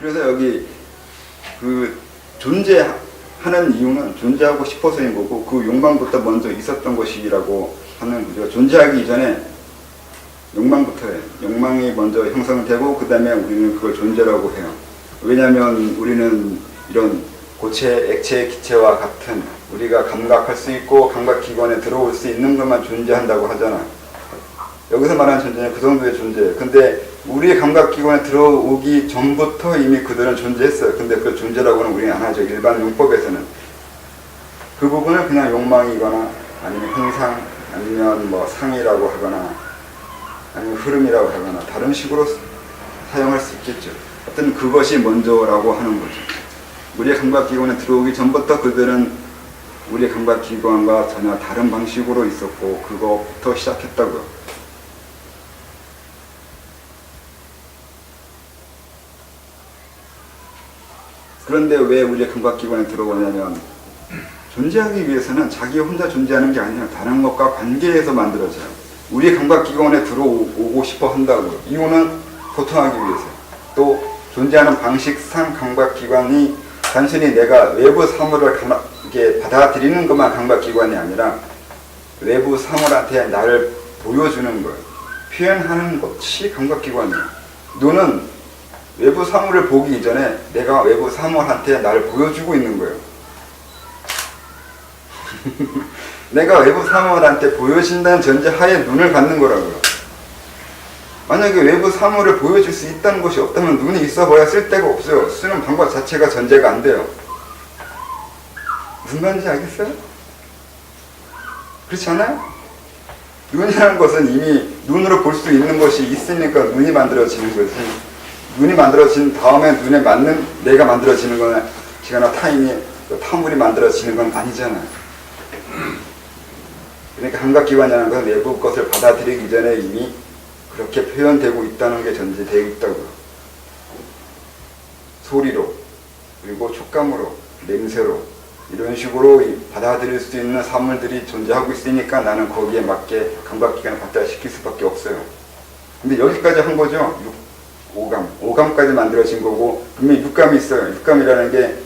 그래서 여기 그 존재하는 이유는 존재하고 싶어서인 거고 그 욕망부터 먼저 있었던 것이라고 하는 거죠. 존재하기 이전에 욕망부터 해요. 욕망이 먼저 형성되고 그 다음에 우리는 그걸 존재라고 해요. 왜냐하면 우리는 이런 고체, 액체, 기체와 같은 우리가 감각할 수 있고 감각기관에 들어올 수 있는 것만 존재한다고 하잖아. 여기서 말하는 존재는 그 정도의 존재예요. 근데 우리의 감각기관에 들어오기 전부터 이미 그들은 존재했어요. 근데 그 존재라고는 우리는 안 하죠. 일반 용법에서는. 그 부분을 그냥 욕망이거나 아니면 현상 아니면 뭐 상이라고 하거나 아니면 흐름이라고 하거나 다른 식으로 사용할 수 있겠죠. 하여튼 그것이 먼저라고 하는 거죠. 우리의 감각기관에 들어오기 전부터 그들은 우리의 감각기관과 전혀 다른 방식으로 있었고 그것부터 시작했다고요. 그런데 왜 우리의 감각기관에 들어오냐면 존재하기 위해서는 자기 혼자 존재하는 게 아니라 다른 것과 관계해서 만들어져요. 우리의 감각기관에 들어오고 싶어 한다고요. 이유는 소통하기 위해서. 또 존재하는 방식상 감각기관이 단순히 내가 외부 사물을 이렇게 받아들이는 것만 감각기관이 아니라 외부 사물한테 나를 보여주는 것, 표현하는 것이 감각기관이에요. 눈은 외부 사물을 보기 이전에 내가 외부 사물한테 나를 보여주고 있는 거예요. 내가 외부 사물한테 보여진다는 전제하에 눈을 갖는 거라고요. 만약에 외부 사물을 보여줄 수 있다는 것이 없다면 눈이 있어봐야 쓸데가 없어요. 쓰는 방법 자체가 전제가 안 돼요. 무슨 말인지 알겠어요? 그렇지 않아요? 눈이라는 것은 이미 눈으로 볼 수 있는 것이 있으니까 눈이 만들어지는 거지. 눈이 만들어진 다음에 눈에 맞는 내가 만들어지는 거나 시간이나 타임이 타물이 만들어지는 건 아니잖아요. 그러니까 감각기관이라는 것은 내부 것을 받아들이기 전에 이미 그렇게 표현되고 있다는 게 전제되어 있다고요. 소리로, 그리고 촉감으로, 냄새로 이런 식으로 받아들일 수 있는 사물들이 존재하고 있으니까 나는 거기에 맞게 감각기관을 발달시킬 수밖에 없어요. 근데 여기까지 한 거죠. 오감까지 만들어진 거고 분명히 육감이 있어요. 육감이라는 게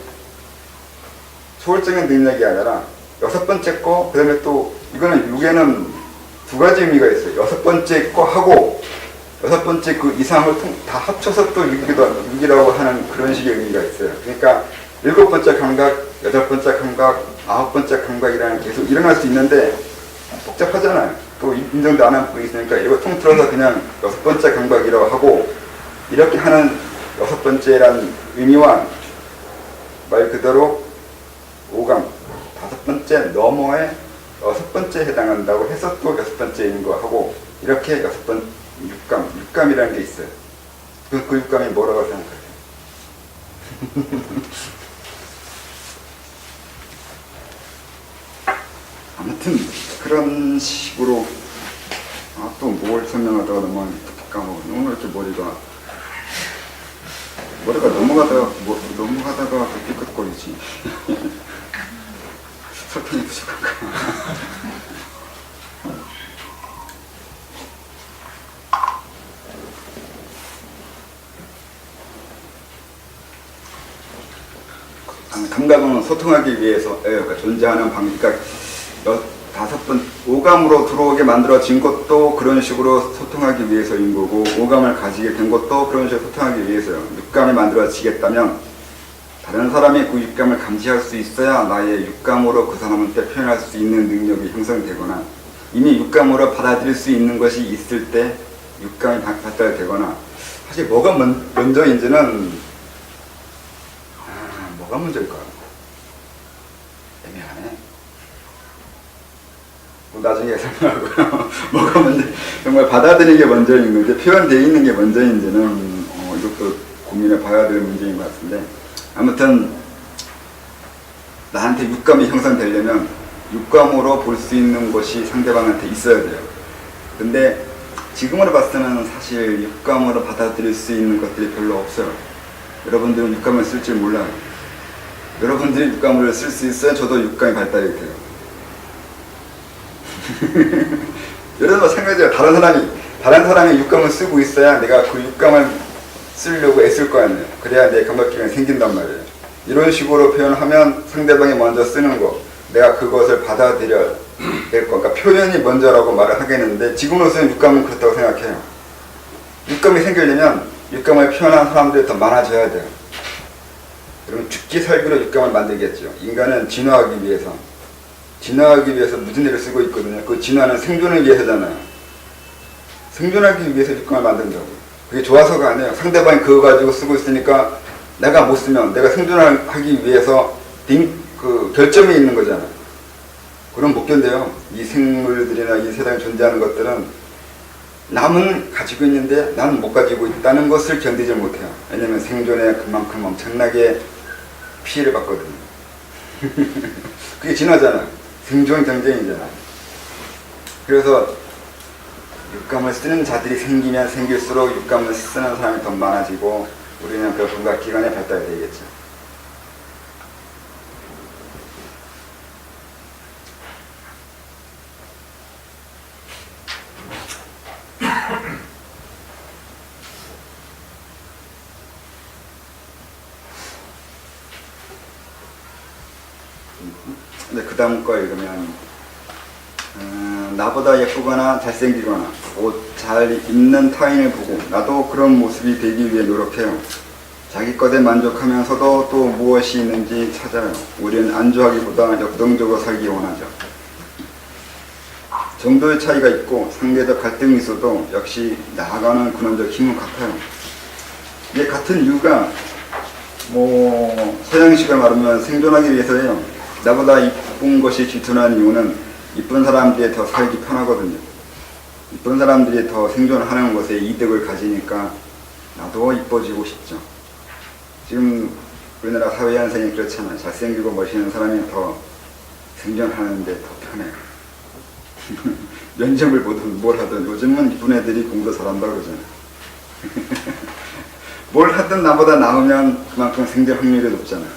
초월적인 능력이 아니라 여섯 번째 거, 그 다음에 또 이거는 육에는 두 가지 의미가 있어요. 여섯 번째 거 하고 여섯 번째 그 이상을 다 합쳐서 또 육이라고 하는 그런 식의 의미가 있어요. 그러니까 일곱 번째 감각, 여덟 번째 감각, 아홉 번째 감각이라는 게 계속 일어날 수 있는데 복잡하잖아요. 또 인정도 안 하는 부분이 있으니까 이거 통틀어서 그냥 여섯 번째 감각이라고 하고 이렇게 하는 여섯 번째란 의미와 말 그대로 오감, 다섯 번째 너머에 여섯 번째에 해당한다고 해서 또 여섯 번째인 거 하고 이렇게 여섯 번 육감이라는 게 있어요. 그 육감이 뭐라고 생각하세요? 아무튼 그런 식으로 또 뭘 설명하다가 너무 까먹었네. 오늘 이렇게 머리가 넘어가다가 또 삐끗거리지. 설탕이 부족한가. 감각은 소통하기 위해서 존재하는 방식, 그러니까 오감으로 들어오게 만들어진 것도 그런 식으로 소통하기 위해서인 거고 오감을 가지게 된 것도 그런 식으로 소통하기 위해서요. 육감이 만들어지겠다면 다른 사람이 그 육감을 감지할 수 있어야 나의 육감으로 그 사람한테 표현할 수 있는 능력이 형성되거나 이미 육감으로 받아들일 수 있는 것이 있을 때 육감이 발달되거나 사실 뭐가 먼저인지는 뭐가 먼저일까? 애매하네. 나중에 설명하고요. 뭐가 먼저, 정말 받아들이는 게 먼저인 건지 표현되어 있는 게 먼저인지는 이것도 고민해 봐야 될 문제인 것 같은데 아무튼 나한테 육감이 형성되려면 육감으로 볼 수 있는 것이 상대방한테 있어야 돼요. 근데 지금으로 봤을 때는 사실 육감으로 받아들일 수 있는 것들이 별로 없어요. 여러분들은 육감을 쓸 줄 몰라요. 여러분들이 육감을 쓸 수 있어야 저도 육감이 발달이 돼요. 여러분 마찬가지예요. 다른 사람이 육감을 쓰고 있어야 내가 그 육감을 쓰려고 애쓸 거 아니에요. 그래야 내 감각기관이 생긴단 말이에요. 이런 식으로 표현하면 상대방이 먼저 쓰는 거, 내가 그것을 받아들여야 될 거. 그러니까 표현이 먼저라고 말을 하겠는데 지금으로서는 육감은 그렇다고 생각해요. 육감이 생기려면 육감을 표현한 사람들이 더 많아져야 돼요. 그러면 죽기 살기로 육감을 만들겠죠. 인간은 진화하기 위해서 무슨 일을 쓰고 있거든요. 그 진화는 생존을 위해서잖아요. 생존하기 위해서 육감을 만든다고요. 그게 좋아서가 아니에요. 상대방이 그거 가지고 쓰고 있으니까 내가 못 쓰면 내가 생존하기 위해서 그 결점이 있는 거잖아요. 그럼 못 견뎌요. 이 생물들이나 이 세상에 존재하는 것들은 남은 가지고 있는데 나는 못 가지고 있다는 것을 견디질 못해요. 왜냐면 생존에 그만큼 엄청나게 피해를 받거든요. 그게 진화잖아요. 생존 경쟁이잖아요. 그래서 육감을 쓰는 자들이 생기면 생길수록 육감을 쓰는 사람이 더 많아지고 우리는 그 감각기관의 발달이 되겠죠. 근데 그 다음 거 읽으면 나보다 예쁘거나 잘생기거나 옷 잘 입는 타인을 보고 나도 그런 모습이 되기 위해 노력해요. 자기 것에 만족하면서도 또 무엇이 있는지 찾아요. 우리는 안주하기보다 역동적으로 살기 원하죠. 정도의 차이가 있고 상대적 갈등이 있어도 역시 나아가는 근원적 힘은 같아요. 이게 같은 이유가 서양식을 말하면 생존하기 위해서예요. 나보다 이쁜 것이 질투나는 이유는 이쁜 사람들이 더 살기 편하거든요. 이쁜 사람들이 더 생존하는 것에 이득을 가지니까 나도 이뻐지고 싶죠. 지금 우리나라 사회 현상이 그렇잖아요. 잘생기고 멋있는 사람이 더 생존하는데 더 편해요. 면접을 보든 뭘 하든 요즘은 이쁜 애들이 공부 잘한다고 그러잖아요. 뭘 하든 나보다 나으면 그만큼 생존 확률이 높잖아요.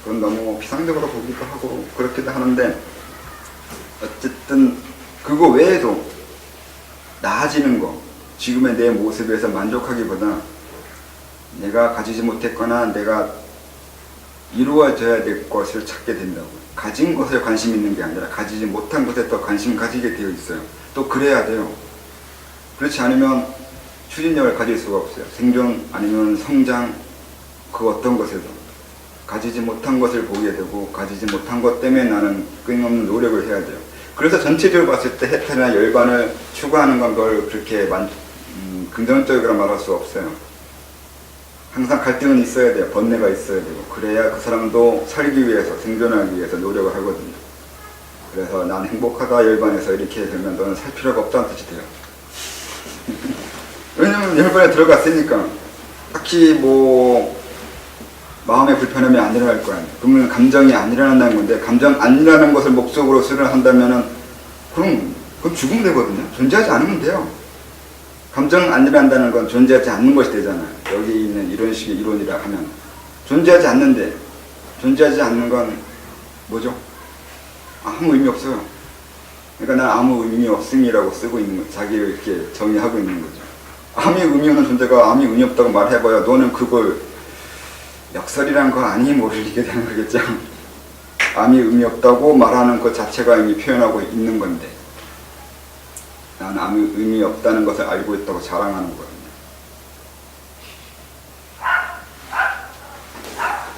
그건 너무 비상적으로 보기도 하고 그렇기도 하는데 어쨌든 그거 외에도 나아지는 거, 지금의 내 모습에서 만족하기보다 내가 가지지 못했거나 내가 이루어져야 될 것을 찾게 된다고. 가진 것에 관심 있는 게 아니라 가지지 못한 것에 더 관심 가지게 되어 있어요. 또 그래야 돼요. 그렇지 않으면 추진력을 가질 수가 없어요. 생존 아니면 성장, 그 어떤 것에도 가지지 못한 것을 보게 되고 가지지 못한 것 때문에 나는 끊임없는 노력을 해야 돼요. 그래서 전체적으로 봤을 때 해탈이나 열반을 추구하는 건 그걸 그렇게 긍정적으로 말할 수 없어요. 항상 갈등은 있어야 돼요. 번뇌가 있어야 되고 그래야 그 사람도 살기 위해서 생존하기 위해서 노력을 하거든요. 그래서 난 행복하다 열반에서 이렇게 되면 너는 살 필요가 없다는 뜻이 돼요. 왜냐면 열반에 들어갔으니까 딱히 마음의 불편함이 안 일어날 거 아니에요. 그러면 감정이 안 일어난다는 건데 감정 안 일어나는 것을 목적으로 수련한다면은 그럼 죽으면 되거든요. 존재하지 않으면 돼요. 감정 안 일어난다는 건 존재하지 않는 것이 되잖아요. 여기 있는 이런 식의 이론이라 하면 존재하지 않는데 존재하지 않는 건 뭐죠? 아무 의미 없어요. 그러니까 난 아무 의미 없음이라고 쓰고 있는 거죠. 자기를 이렇게 정의하고 있는 거죠. 아무 의미 없는 존재가 아무 의미 없다고 말해봐야 너는 그걸 역설이란 거 아니 모르게 되는 거겠죠. 아무 의미 없다고 말하는 것 자체가 이미 표현하고 있는 건데 나는 아무 의미 없다는 것을 알고 있다고 자랑하는 거거든요.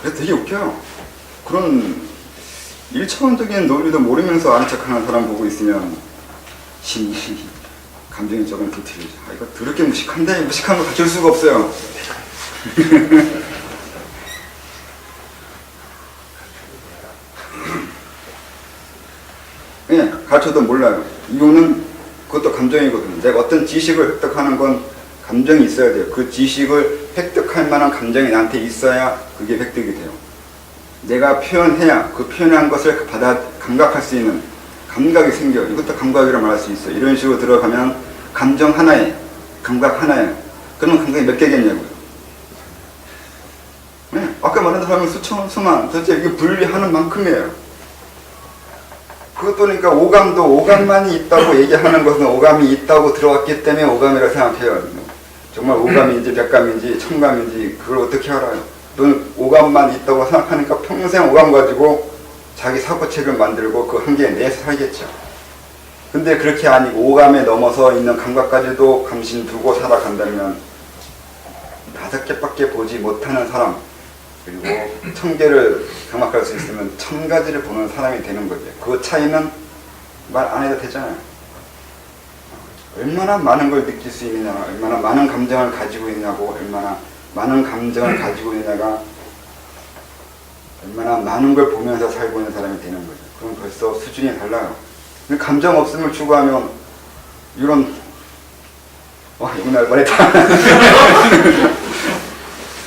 그래서 되게 웃겨요. 그런 1차원적인 논리도 모르면서 아는 척하는 사람 보고 있으면 심히 감정이 조금 뒤틀리죠. 이거 더럽게 무식한데 무식한 거 가질 수가 없어요. 예, 가르쳐도 몰라요. 이유는 그것도 감정이거든요. 내가 어떤 지식을 획득하는 건 감정이 있어야 돼요. 그 지식을 획득할 만한 감정이 나한테 있어야 그게 획득이 돼요. 내가 표현해야 그 표현한 것을 감각할 수 있는 감각이 생겨요. 이것도 감각이라고 말할 수 있어요. 이런 식으로 들어가면 감정 하나에, 감각 하나에, 그러면 감각이 몇 개겠냐고요. 네, 아까 말한 사람은 수천, 수만, 도대체 이게 분리하는 만큼이에요. 그것도 그러니까 오감도 오감만이 있다고 얘기하는 것은 오감이 있다고 들어왔기 때문에 오감이라고 생각해요. 정말 오감인지 백감인지 천감인지 그걸 어떻게 알아요? 또는 오감만 있다고 생각하니까 평생 오감 가지고 자기 사고책을 만들고 그 한계 내에서 살겠죠. 근데 그렇게 아니고 오감에 넘어서 있는 감각까지도 감신 두고 살아간다면 5개밖에 보지 못하는 사람, 그리고 1000개를 경험할 수 있으면 1000가지를 보는 사람이 되는 거죠. 그 차이는 말 안 해도 되잖아요. 얼마나 많은 걸 느낄 수 있느냐, 얼마나 많은 감정을 가지고 있냐고, 얼마나 많은 감정을 가지고 있냐가 얼마나 많은 걸 보면서 살고 있는 사람이 되는 거죠. 그럼 벌써 수준이 달라요. 근데 감정 없음을 추구하면 이런 욕날 뻔했다.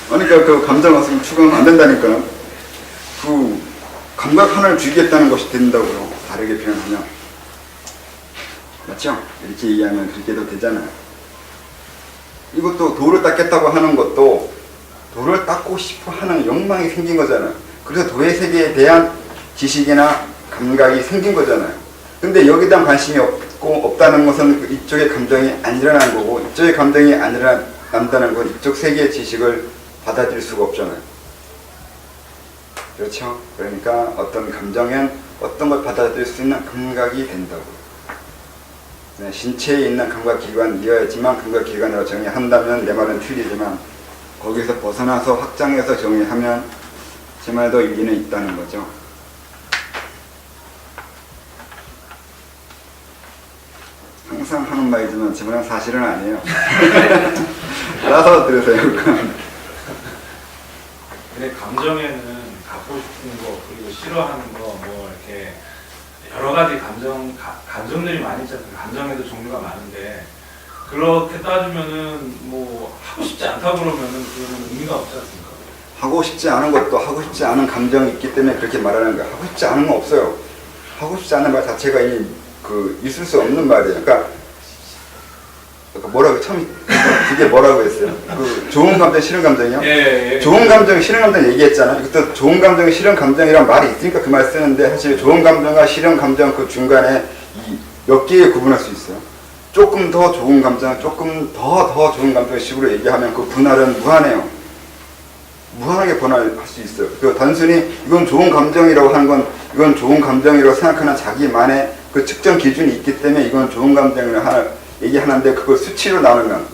그러니까 그 감정 없음을 추구하면 안 된다니까요. 그 감각 하나를 죽이겠다는 것이 된다고요. 다르게 표현하면. 맞죠? 이렇게 얘기하면 그렇게도 되잖아요. 이것도 도를 닦겠다고 하는 것도 도를 닦고 싶어 하는 욕망이 생긴 거잖아요. 그래서 도의 세계에 대한 지식이나 감각이 생긴 거잖아요. 근데 여기에 대한 관심이 없다는 것은 이쪽의 감정이 안 일어나는 거고, 이쪽의 감정이 안 일어난다는 건 이쪽 세계의 지식을 받아들일 수가 없잖아요. 그렇죠? 그러니까 어떤 감정엔 어떤 걸 받아들일 수 있는 감각이 된다고. 네, 신체에 있는 감각기관이어야지만 감각기관이라고 정의한다면 내 말은 틀리지만, 거기서 벗어나서 확장해서 정의하면 제 말도 일리는 있다는 거죠. 항상 하는 말이지만 제 말은 사실은 아니에요. 알아서 들으세요. 근데 감정에는 갖고 싶은 거, 그리고 싫어하는 거, 뭐 이렇게 여러 가지 감정들이 많이 있잖아요. 감정에도 종류가 많은데, 그렇게 따지면은 뭐 하고 싶지 않다 그러면은 그거는 의미가 없지 않습니까? 하고 싶지 않은 것도 하고 싶지 않은 감정이 있기 때문에 그렇게 말하는 거예요. 하고 싶지 않은 건 없어요. 하고 싶지 않은 말 자체가 있을 수 없는 말이에요. 그러니까 뭐라고 처음 그게 뭐라고 했어요? 그 좋은 감정, 싫은 감정이요? 예. 좋은 감정, 싫은 감정 얘기했잖아요. 이것도 좋은 감정, 싫은 감정이란 말이 있으니까 그 말 쓰는데, 사실 좋은 감정과 싫은 감정 그 중간에 몇 개의 구분할 수 있어요. 조금 더 좋은 감정, 조금 더 좋은 감정 식으로 얘기하면 그 분할은 무한해요. 무한하게 분할할 수 있어요. 그 단순히 이건 좋은 감정이라고 하는 건, 이건 좋은 감정이라고 생각하는 자기만의 그 측정 기준이 있기 때문에 이건 좋은 감정이라고 얘기하는데, 그걸 수치로 나누면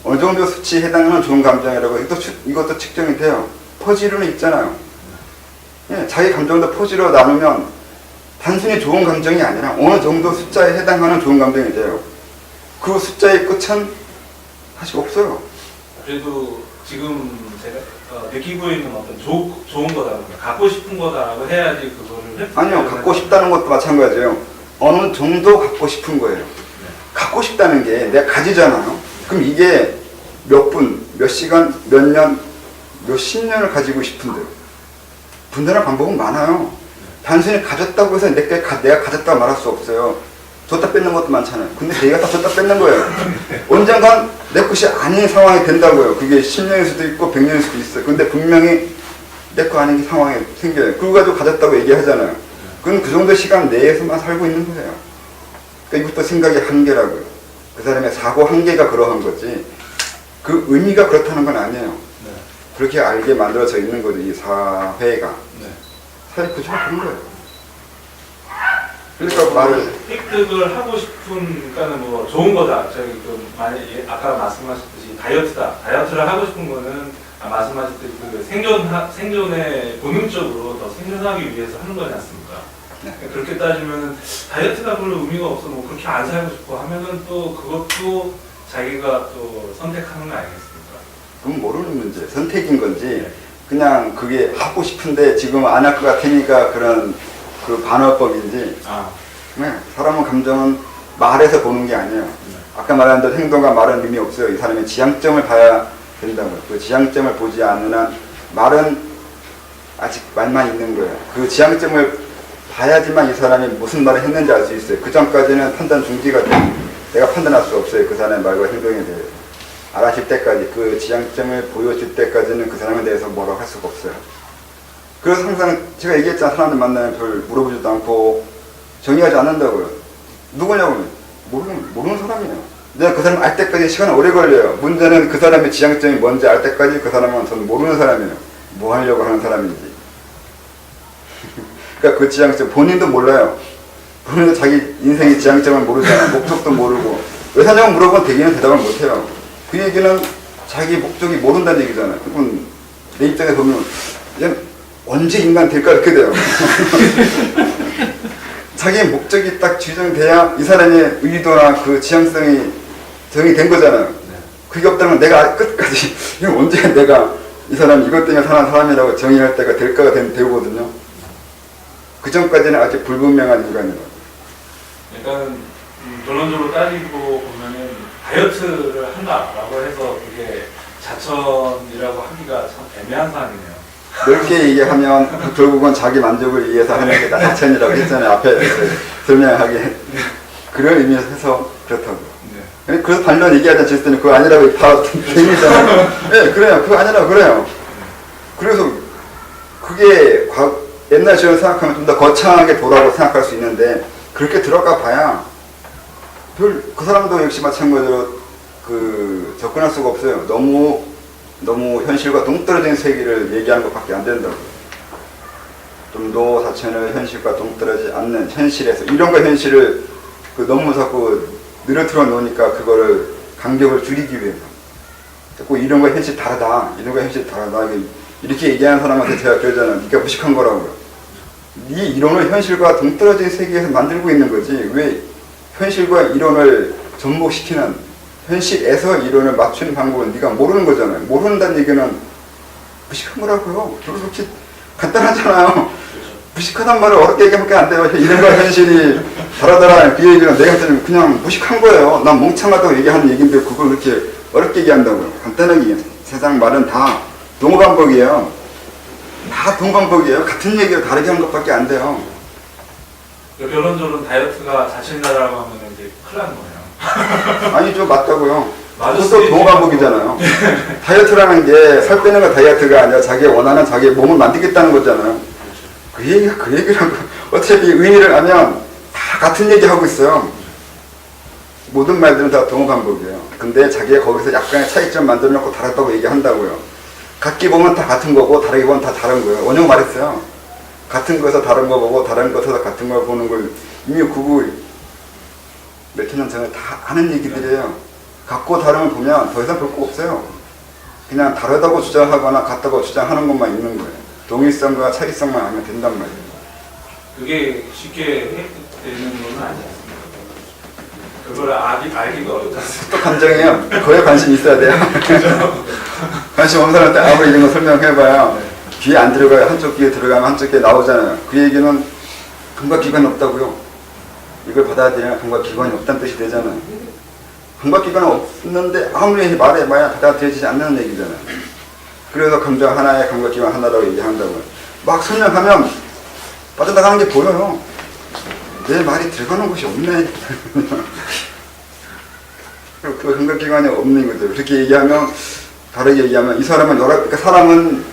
어느 정도 수치에 해당하는 좋은 감정이라고 이것도 측정이 돼요. 퍼지로는 있잖아요. 예, 자기 감정도 퍼지로 나누면 단순히 좋은 감정이 아니라 어느 정도 숫자에 해당하는 좋은 감정이 돼요. 그 숫자의 끝은 사실 없어요. 그래도 지금 제가 느끼고 있는 어떤 좋은 거다, 갖고 싶은 거다라고 해야지 그거를. 아니요, 갖고 싶다는 것도 마찬가지예요. 어느 정도 갖고 싶은 거예요. 갖고 싶다는 게 내가 가지잖아요. 그럼 이게 몇 분, 몇 시간, 몇 년, 몇 십 년을 가지고 싶은데요. 분단할 방법은 많아요. 단순히 가졌다고 해서 내가 가졌다고 말할 수 없어요. 줬다 뺏는 것도 많잖아요. 근데 내가 다 줬다 뺏는 거예요. 언젠간 내 것이 아닌 상황이 된다고요. 그게 10년일 수도 있고 100년일 수도 있어요. 근데 분명히 내 거 아닌 상황이 생겨요. 그거 가지고 가졌다고 얘기하잖아요. 그건 그 정도 시간 내에서만 살고 있는 거예요. 그러니까 이것도 생각의 한계라고요. 그 사람의 사고 한계가 그러한 거지, 그 의미가 그렇다는 건 아니에요. 네. 그렇게 알게 만들어져 있는 거죠, 이 사회가. 네. 사회 구조가 그런 거예요. 그러니까 말을 획득을 하고 싶은, 그러니까는 뭐 좋은 거다. 저기 좀 만약에 아까 말씀하셨듯이 다이어트를 하고 싶은 거는 말씀하셨듯이 그 생존에 본능적으로 더 생존하기 위해서 하는 거지 않습니까? 네. 그렇게 따지면은 다이어트가 별로 의미가 없어, 뭐 그렇게 안 살고 싶어 하면은 또 그것도 자기가 또 선택하는 거 아니겠습니까? 그건 모르는 문제, 선택인 건지, 그냥 그게 하고 싶은데 지금 안 할 것 같으니까 그런 그 반어법인지. 네, 사람은 감정은 말에서 보는 게 아니에요. 아까 말한 대로 행동과 말은 의미 없어요. 이 사람의 지향점을 봐야 된다고요. 그 지향점을 보지 않는 한 말은 아직 말만 있는 거예요. 그 지향점을 봐야지만 이 사람이 무슨 말을 했는지 알 수 있어요. 그 전까지는 판단 중지가 돼요. 내가 판단할 수 없어요. 그 사람의 말과 행동에 대해 알아질 때까지, 그 지향점을 보여줄 때까지는 그 사람에 대해서 뭐라고 할 수가 없어요. 그래서 항상 제가 얘기했잖아요. 사람들 만나면 별 물어보지도 않고 정의하지 않는다고요. 누구냐고요? 모르는 사람이에요. 내가 그 사람 알 때까지 시간이 오래 걸려요. 문제는 그 사람의 지향점이 뭔지 알 때까지 그 사람은 저는 모르는 사람이에요. 뭐 하려고 하는 사람인지. 그러니까 그 지향점 본인도 몰라요. 본인도 자기 인생의 지향점을 모르잖아. 목적도 모르고. 왜 사냐고 물어보면 대개는 대답을 못해요. 그 얘기는 자기 목적이 모른다는 얘기잖아요. 그건 내 입장에 보면 얘는 언제 인간 될까 이렇게 돼요. 자기의 목적이 딱 지정돼야 이 사람의 의도나 그 지향성이 정의된 거잖아요. 그게 없다면 내가 끝까지 언제 내가 이 사람 이것 때문에 사는 사람이라고 정의할 때가 될까가 되거든요. 그 전까지는 아직 불분명한 인간이에요. 일단 결론적으로 따지고 보면은 다이어트를 한다라고 해서 그게 자천이라고 하기가 참 애매한 사항이네요. 넓게 얘기하면 결국은 자기 만족을 위해서 하는 게 다천이라고 했잖아요. 앞에 설명하게 그런 의미에서 해서 그렇다고. 네. 그래서 반론 얘기하자 했을 때는 그거 아니라고 다 얘기잖아요. 네, 그래요. 그거 아니라고 그래요. 그래서 그게 옛날 식으로 생각하면 좀 더 거창하게 도라고 생각할 수 있는데 그렇게 들어가 봐야 그 사람도 역시 마찬가지로 접근할 수가 없어요. 너무 현실과 동떨어진 세계를 얘기하는 것밖에 안 된다고. 좀 더 자체는 현실과 동떨어지지 않는 현실에서 이런과 현실을 너무 자꾸 늘어뜨려 놓으니까 그거를 간격을 줄이기 위해서 자꾸 이런과 현실 다르다. 이런과 현실 다르다. 이렇게 얘기하는 사람한테 제가 그러잖아요. 네가 무식한 거라고요. 네 이론을 현실과 동떨어진 세계에서 만들고 있는 거지. 왜 현실과 이론을 접목시키는 현실에서 이론을 맞추는 방법은 네가 모르는 거잖아요. 모른다는 얘기는 무식한 거라고요. 그렇게 간단하잖아요. 무식하단 말을 어렵게 얘기하면 안 돼요. 이론과 현실이 다르다라는 그 얘기는 내가 들으면 그냥 무식한 거예요. 난 멍청하다고 얘기하는 얘기인데 그걸 그렇게 어렵게 얘기한다고요. 간단하게 얘기해요. 세상 말은 다 동반복이에요. 다 동반복이에요. 같은 얘기를 다르게 하는 것밖에 안 돼요. 결론적으로 다이어트가 자신이다라고 하면 이제 큰일 나는 거예요. 아니죠. 맞다고요. 맞을 그것도 동반복이잖아요. 다이어트라는 게 살 빼는 거 다이어트가 아니라 자기가 원하는 자기 몸을 만들겠다는 거잖아요. 그 얘기가 그 얘기라고. 어차피 의미를 알면 다 같은 얘기 하고 있어요. 모든 말들은 다 동반복이에요. 근데 자기가 거기서 약간의 차이점 만들어 놓고 다르다고 얘기한다고요. 같게 보면 다 같은 거고 다르게 보면 다 다른 거예요. 원영 말했어요. 같은 거에서 다른 거 보고 다른 거에서 같은 걸 보는 걸 이미 그거 몇천 년 전에 다 하는 얘기들이에요. 같고 다름을 보면 더 이상 볼 거 없어요. 그냥 다르다고 주장하거나 같다고 주장하는 것만 있는 거예요. 동일성과 차이성만 하면 된단 말이에요. 그게 쉽게 되는 건 아니지 않습니까? 그걸 알기가 어렵지 않습니까? 또 감정이에요. 그거에 관심이 있어야 돼요. 관심 없는 사람한테 아무리 이런 거 설명해봐야 귀에 안 들어가요. 한쪽 귀에 들어가면 한쪽 귀에 나오잖아요. 그 얘기는 감각기관이 없다고요. 이걸 받아들이면 감각기관이 없다는 뜻이 되잖아요. 감각기관은 없는데 아무리 말해봐야 받아들여지지 않는 얘기잖아요. 그래서 감정 하나에 감각기관 하나라고 얘기한다고요. 막 설명하면 빠져나가는 게 보여요. 내 말이 들어가는 곳이 없네. 그 감각기관이 없는 거죠. 그렇게 얘기하면 다르게 얘기하면 이 사람은 그러니까 사람은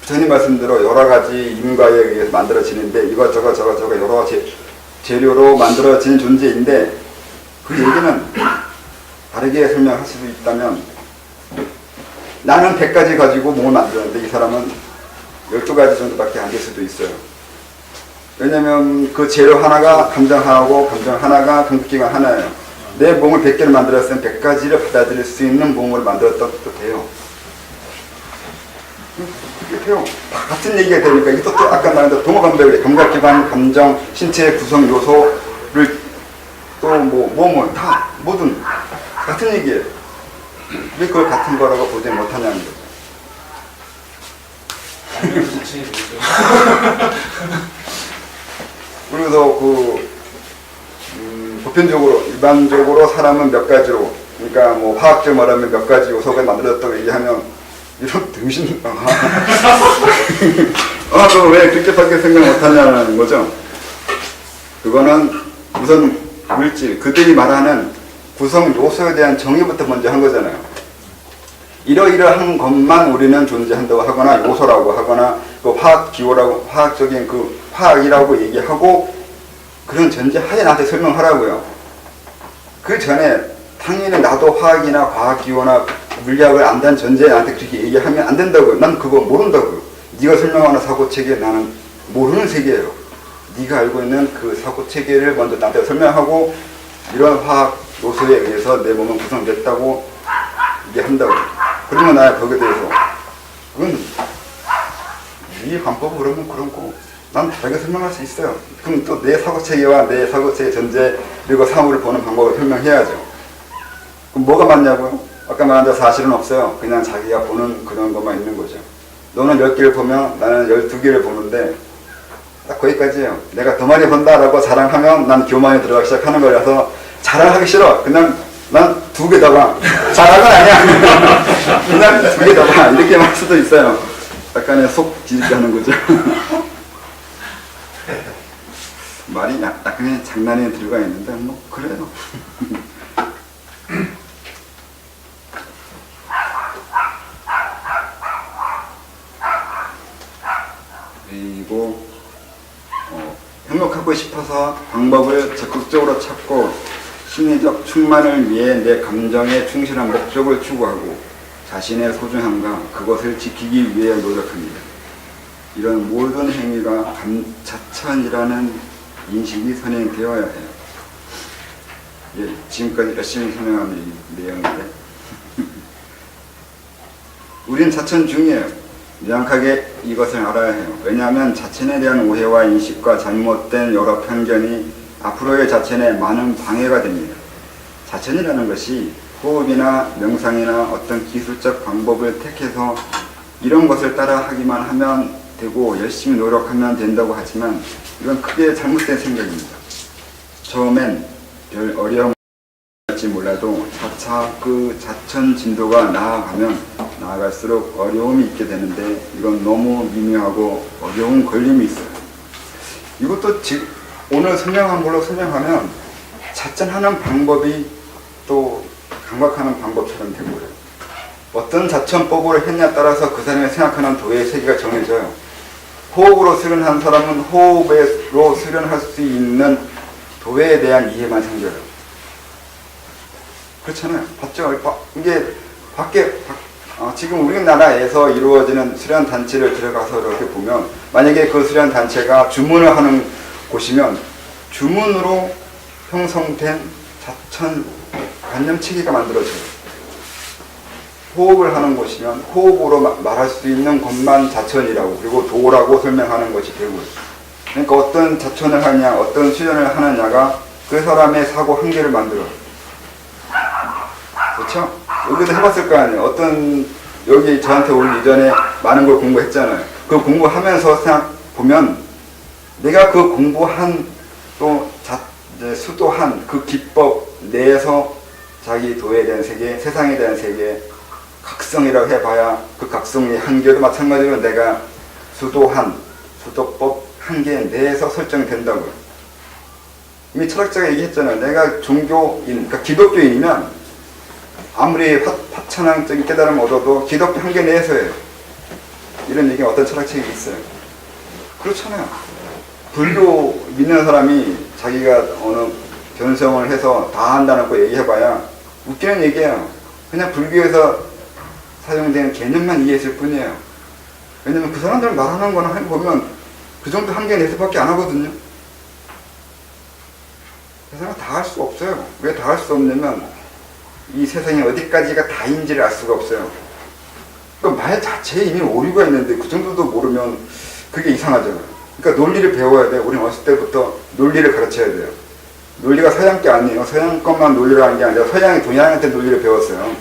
전에 말씀대로 여러 가지 인과에 의해서 만들어지는데 이것저것 여러 재료로 만들어지는 존재인데 그 얘기는 다르게 설명할 수도 있다면 나는 100가지 가지고 몸을 만들었는데 이 사람은 12가지 정도밖에 안 될 수도 있어요. 왜냐면 그 재료 하나가 감정 하나고 감정 하나가 감각기관 하나예요. 내 몸을 100개를 만들었으면 100가지를 받아들일 수 있는 몸을 만들었던 것도 돼요. 그게 돼요. 다 같은 얘기가 되니까 이것도 또 아까 말한 대로 동호감각을 감각기관, 감정, 신체의 구성 요소를 또 몸을 다 모든 같은 얘기예요. 왜 그걸 같은 거라고 보지 못하냐는 거죠. 아니면 지칭이 되죠. 그래서 보편적으로 일반적으로 사람은 몇 가지로 그러니까 화학적 말하면 몇 가지 요소가 만들어졌다고 얘기하면 이런 등신 그거 왜 그렇게밖에 생각 못하냐는 거죠. 그거는 우선 물질 그들이 말하는 구성 요소에 대한 정의부터 먼저 한 거잖아요. 이러이러한 것만 우리는 존재한다고 하거나 요소라고 하거나 그 화학 기호라고 화학적인 그 화학이라고 얘기하고 그런 전제 하에 나한테 설명하라고요. 그 전에 당연히 나도 화학이나 과학기호나 물리학을 안다는 전제에 나한테 그렇게 얘기하면 안 된다고요. 난 그거 모른다고요. 네가 설명하는 사고체계 나는 모르는 세계예요. 네가 알고 있는 그 사고체계를 먼저 나한테 설명하고 이런 화학 요소에 의해서 내 몸은 구성됐다고 얘기한다고. 그러면 나 거기에 대해서 그건 네 관법은 그러면 그런 거 난 다르게 설명할 수 있어요. 그럼 또 내 사고체계와 내 사고체계 전제 그리고 사물을 보는 방법을 설명해야죠. 그럼 뭐가 맞냐고요? 아까 말한 대로 사실은 없어요. 그냥 자기가 보는 그런 것만 있는 거죠. 너는 10개를 보면 나는 12개를 보는데 딱 거기까지예요. 내가 더 많이 본다라고 자랑하면 난 교만에 들어가기 시작하는 거라서 자랑하기 싫어. 그냥 난 2개 더 봐. 자랑은 아니야. 그냥 2개 더 봐. 이렇게 말 수도 있어요. 약간의 속 뒤집게 하는 거죠. 말이 약간의 장난이 들어가 있는데 뭐 그래요. 그리고 행복하고 싶어서 방법을 적극적으로 찾고 심리적 충만을 위해 내 감정에 충실한 목적을 추구하고 자신의 소중함과 그것을 지키기 위해 노력합니다. 이런 모든 행위가 자천이라는 인식이 선행되어야 해요. 예, 지금까지 열심히 설명한 내용인데 우린 자천 중이에요. 명확하게 이것을 알아야 해요. 왜냐하면 자천에 대한 오해와 인식과 잘못된 여러 편견이 앞으로의 자천에 많은 방해가 됩니다. 자천이라는 것이 호흡이나 명상이나 어떤 기술적 방법을 택해서 이런 것을 따라 하기만 하면 되고 열심히 노력하면 된다고 하지만 이건 크게 잘못된 생각입니다. 처음엔 별 어려움이 있을지 몰라도 차차 그 자천 진도가 나아갈수록 어려움이 있게 되는데 이건 너무 미묘하고 어려운 걸림이 있어요. 이것도 오늘 설명한 걸로 설명하면 자천하는 방법이 또 감각하는 방법처럼 되고요. 어떤 자천법을 했냐에 따라서 그 사람이 생각하는 도의 세계가 정해져요. 호흡으로 수련한 사람은 호흡으로 수련할 수 있는 도에 대한 이해만 생겨요. 그렇잖아요. 봤죠? 이게 지금 우리나라에서 이루어지는 수련 단체를 들어가서 이렇게 보면 만약에 그 수련 단체가 주문을 하는 곳이면 주문으로 형성된 자천 관념 체계가 만들어져요. 호흡을 하는 곳이면 호흡으로 말할 수 있는 것만 자천이라고 그리고 도라고 설명하는 것이 되고요. 그러니까 어떤 자천을 하냐 어떤 수련을 하느냐가 그 사람의 사고 한계를 만들어요. 그렇죠? 여기도 해봤을 거 아니에요. 여기 저한테 오기 이전에 많은 걸 공부했잖아요. 그 공부하면서 생각 보면 내가 그 공부한 또 수도한 그 기법 내에서 자기 도에 대한 세계, 세상에 대한 세계, 각성이라고 해봐야 그 각성의 한계도 마찬가지로 내가 수도법 한계 내에서 설정된다고요. 이미 철학자가 얘기했잖아요. 내가 종교인, 그러니까 기독교인이면 아무리 화천한적인 깨달음을 얻어도 기독교 한계 내에서예요. 이런 얘기가 어떤 철학책이 있어요. 그렇잖아요. 불교 믿는 사람이 자기가 어느 견성을 해서 다 한다는 거 얘기해봐야 웃기는 얘기예요. 그냥 불교에서 사용된 개념만 이해했을 뿐이에요. 왜냐면 그 사람들 말하는 거는 보면 그 정도 한계 내에서밖에 안 하거든요. 세상은 다 할 수 없어요. 왜 다 할 수 없냐면 이 세상이 어디까지가 다인지를 알 수가 없어요. 그 말 자체에 이미 오류가 있는데 그 정도도 모르면 그게 이상하잖아요. 그러니까 논리를 배워야 돼요. 우리는 어렸을 때부터 논리를 가르쳐야 돼요. 논리가 서양 게 아니에요. 서양 것만 논리를 하는 게 아니라 서양이 동양한테 논리를 배웠어요.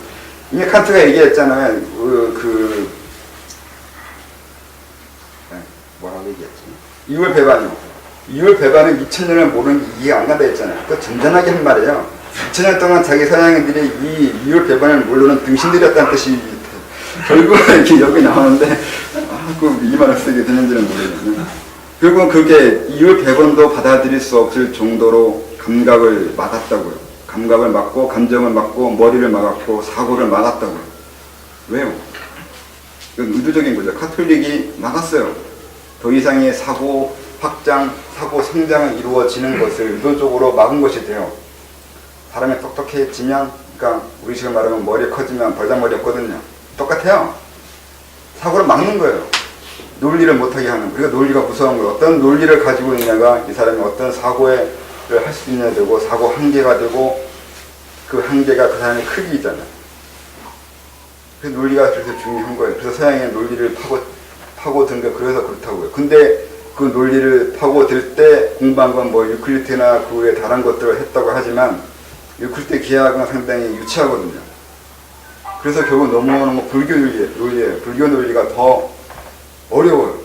이미 칸트가 얘기했잖아요. 뭐라고 얘기했지? 이율배반이요. 이율배반은 2000년을 모르는 게 이해가 안 간다 했잖아요. 또 전전하게 한 말이에요. 2000년 동안 자기 서양인들이 이 이율배반을 모르는 등신들이었다는 뜻이 결국은 이렇게 여기 나오는데 이 말을 쓰게 되는지는 모르겠네요. 결국은 그게 이율배반도 받아들일 수 없을 정도로 감각을 막았다고요. 감각을 막고 감정을 막고 머리를 막았고 사고를 막았다고요. 왜요? 이건 의도적인 거죠. 카톨릭이 막았어요. 더 이상의 사고 확장, 사고 성장이 이루어지는 것을 의도적으로 막은 것이 돼요. 사람이 똑똑해지면 그러니까 우리 지금 말하면 머리 커지면 벌장머리 없거든요. 똑같아요. 사고를 막는 거예요. 논리를 못하게 하는. 그러니까 논리가 무서운 거예요. 어떤 논리를 가지고 있냐가 이 사람이 어떤 사고를 할 수 있냐 되고, 사고 한계가 되고, 그 한계가 그 사람의 크기잖아요. 그 논리가 그래서 중요한 거예요. 그래서 서양의 논리를 파고든 게 그래서 그렇다고요. 근데 그 논리를 파고들 때 공부한 건 뭐 유클리드나 그 외에 다른 것들을 했다고 하지만 유클리드 기하학은 상당히 유치하거든요. 그래서 결국 넘어오는 건 불교 논리예요. 불교 논리가 더 어려워요.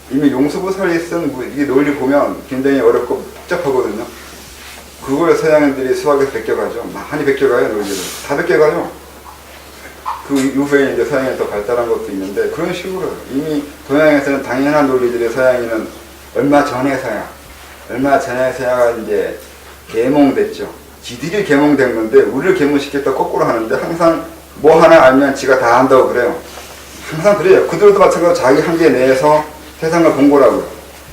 이미 용수부설이 쓴 이 논리 보면 굉장히 어렵고 복잡하거든요. 그걸 서양인들이 수학에서 베껴가죠. 많이 베껴가요, 논리를. 다 베껴가요. 그 이후에 이제 서양이 더 발달한 것도 있는데 그런 식으로 이미 동양에서는 당연한 논리들이 서양에는 얼마 전에서야 이제 계몽됐죠. 지들이 계몽된 건데 우리를 계몽시켰다 거꾸로 하는데 항상 뭐 하나 알면 지가 다 안다고 그래요. 항상 그래요. 그들도 마찬가지로 자기 한계 내에서 세상을 본 거라고요.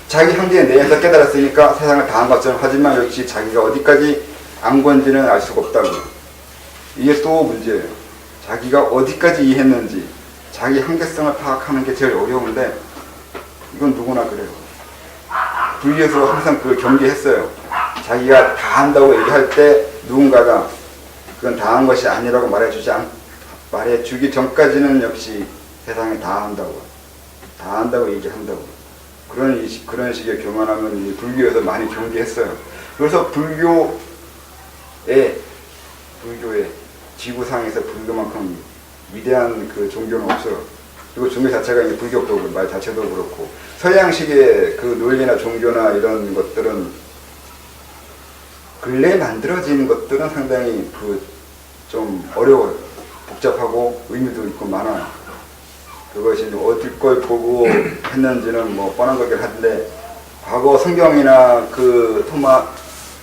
자기 한계 내에서 깨달았으니까 세상을 다 한 것처럼 하지만 역시 자기가 어디까지 안 건지는 알 수가 없다고요. 이게 또 문제예요. 자기가 어디까지 이해했는지 자기 한계성을 파악하는 게 제일 어려운데 이건 누구나 그래요. 불교에서 항상 그걸 경계했어요. 자기가 다 한다고 얘기할 때 누군가가 그건 다 한 것이 아니라고 말해주기 전까지는 역시 세상에 다 한다고 얘기한다고. 그런 식의 교만함은 불교에서 많이 경계했어요. 그래서 불교의 지구상에서 불교만큼 위대한 그 종교는 없어요. 그리고 종교 자체가 이제 불교도 말 자체도 그렇고 서양식의 그 논리나 종교나 이런 것들은 근래에 만들어진 것들은 상당히 좀 어려워요. 복잡하고 의미도 있고 많아요. 그것이 어딜 걸 보고 했는지는 뭐 뻔한 거긴 한데 과거 성경이나 그 토마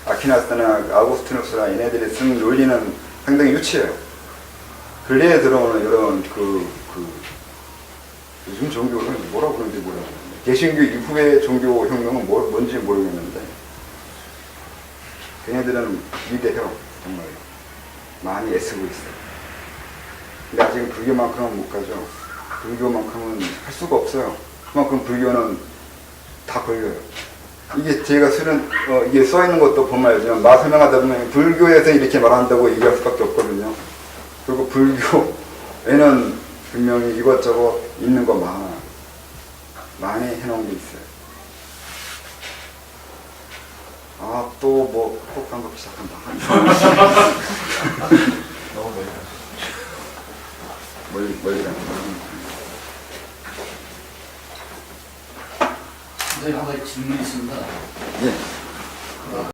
아퀴나스나 아우구스티누스나 얘네들이 쓴 논리는 상당히 유치해요. 근래에 들어오는 이런 요즘 종교는 뭐라고 그러는지 모르겠는데 개신교 이후의 종교 혁명은 뭔지 모르겠는데 걔네들은 위대해요. 정말 많이 애쓰고 있어요. 근데 아직은 불교만큼은 못 가죠. 불교만큼은 할 수가 없어요. 그만큼 불교는 다 걸려요. 이게 제가 이게 써있는 것도 보면 알지만 설명하다 보면 불교에서 이렇게 말한다고 얘기할 수밖에 없거든요. 그리고 불교에는 분명히 이것저것 있는 거 많이 해놓은 게 있어요. 또 뭐 폭탄 시작한다. 너무 멀리 간다. 선생님, 한 가지 질문이 있습니다. 예.